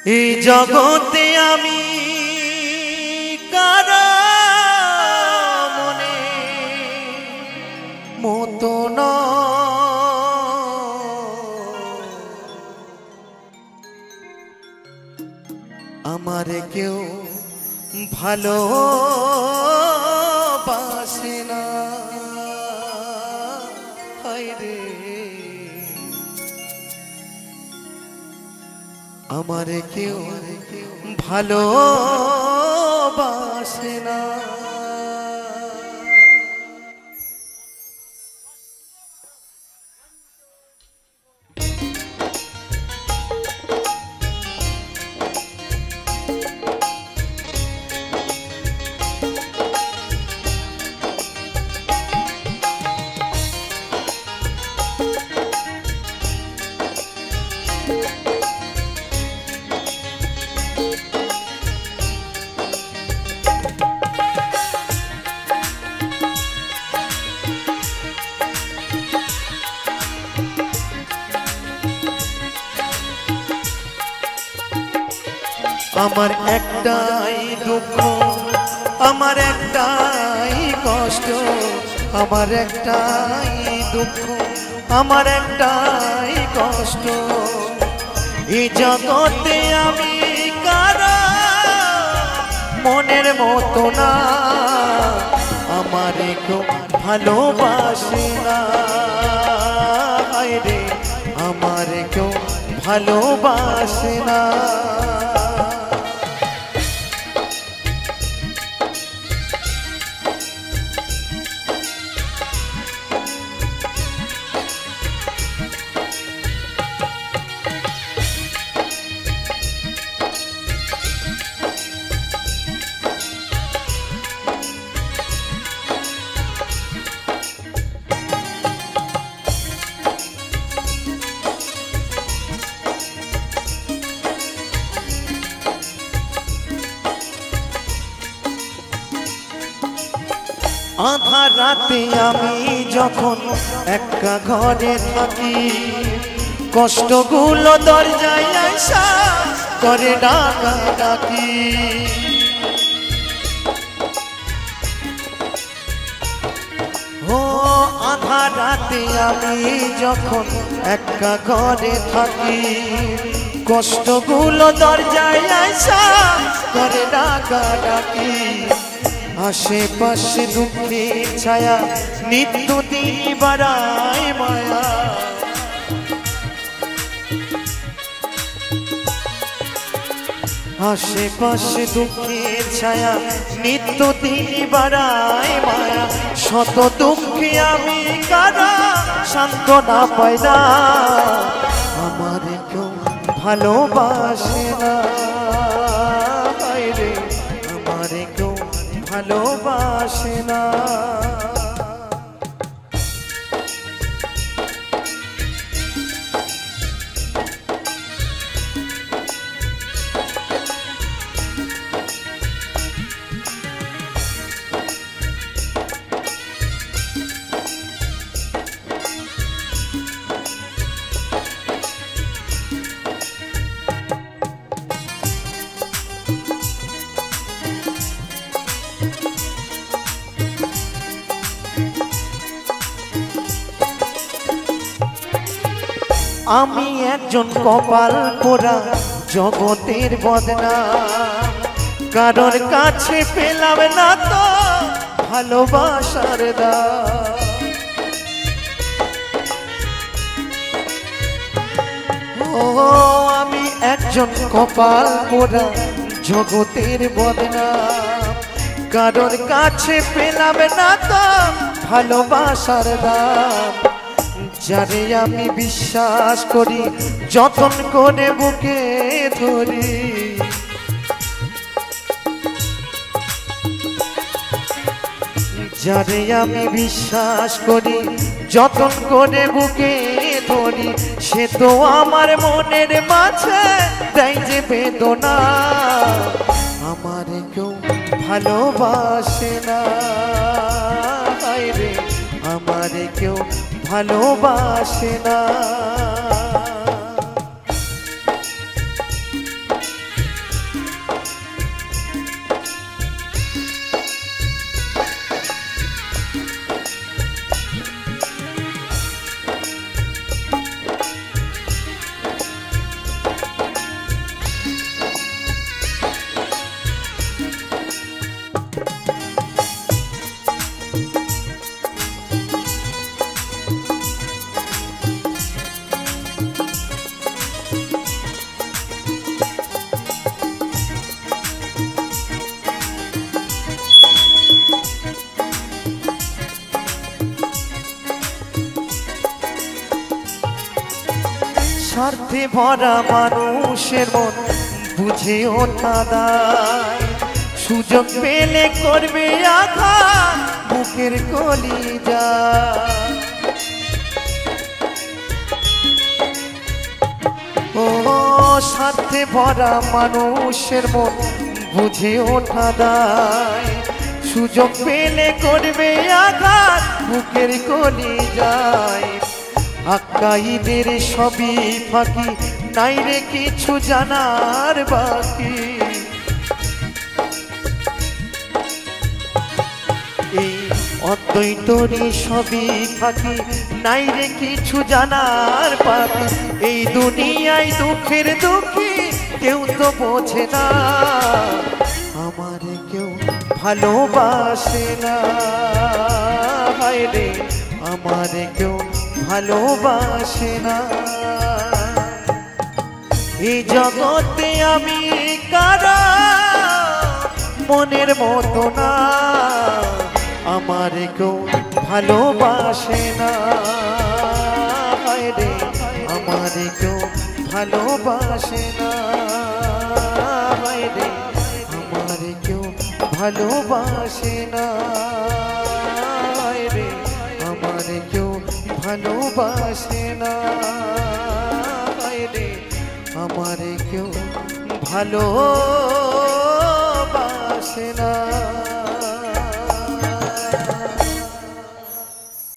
এই জগতে আমি কারো মনে মতো আমারে কেউ ভালোবাসে না। হায় রে আমারে কেউ ভালোবাসে না। আমার একটাই দুঃখ, আমার একটাই কষ্ট, আমার একটাই দুঃখ, আমার একটাই কষ্ট। এই জগতে আমি কারো মনের মতো না, আমারে কেউ ভালোবাসে না। হায় রে আমারে কেউ ভালোবাসে না। আধার রাতে আমি যখন একা ঘরে থাকি, কষ্টগুলো দরজায় আইসা করে ডাকাডাকি। ও আধার রাতে আমি যখন একা ঘরে থাকি, কষ্টগুলো দরজায় আইসা করে ডাকাডাকি। আশেপাশে দুঃখের ছায়া নিত্যদিন বাড়ায় মায়া। আশেপাশে দুঃখের ছায়া নিত্যদিন বাড়ায় মায়া। শত দুঃখে আমি কারো সান্ত্বনা পাই না, আমারে কেউ ভালোবাসে না। হায় রে আমারে কেউ ভালোবাসে না। আমি একজন কপাল পোড়া জগতের বদনাম, কারোর কাছে পেলাম না তো ভালোবাসার দাম। ও আমি একজন কপাল পোড়া জগতের বদনাম, কারোর কাছে পেলাম না তো ভালোবাসার দাম। যারে আমি বিশ্বাস করি যতন করে বুকে ধরি, যারে আমি বিশ্বাস করি যতন করে বুকে ধরি, সে তো আমার মনের মাঝে দেয় যে বেদনা, আমারে কেউ ভালোবাসে না। হায় রে আমারে কেউ ভালোবাসে না। ভরা মানুষের মন বুঝে ওঠা দায়, সুযোগ পেলে করবে আঘাত বুকের কলিজা। ও স্বার্থে ভরা মানুষের মন বুঝে ওঠা দায়, সুযোগ পেলে করবে আঘাত বুকের কলিজায়। আকাইদের সবই ফাঁকি, নাই রে কিছু জানার বাকি। এই অদ্বৈতরই সবই ফাঁকি, নাই রে কিছু জানার বাকি। এই দুনিয়ায় দুঃখের দুঃখী কেউ তো বোঝে না, আমারে কেউ ভালোবাসে না। হায় রে আমারে কেউ ভালোবাসে না। এই জগতে আমি কারা মনের মতো না, আমারে কেউ ভালোবাসে না। হায় রে আমারে কেউ ভালোবাসে না। হায় রে আমারে কেউ ভালোবাসে না। হায় রে আমারে কেউ ভালোবাসে না। হায় রে আমারে কেউ ভালো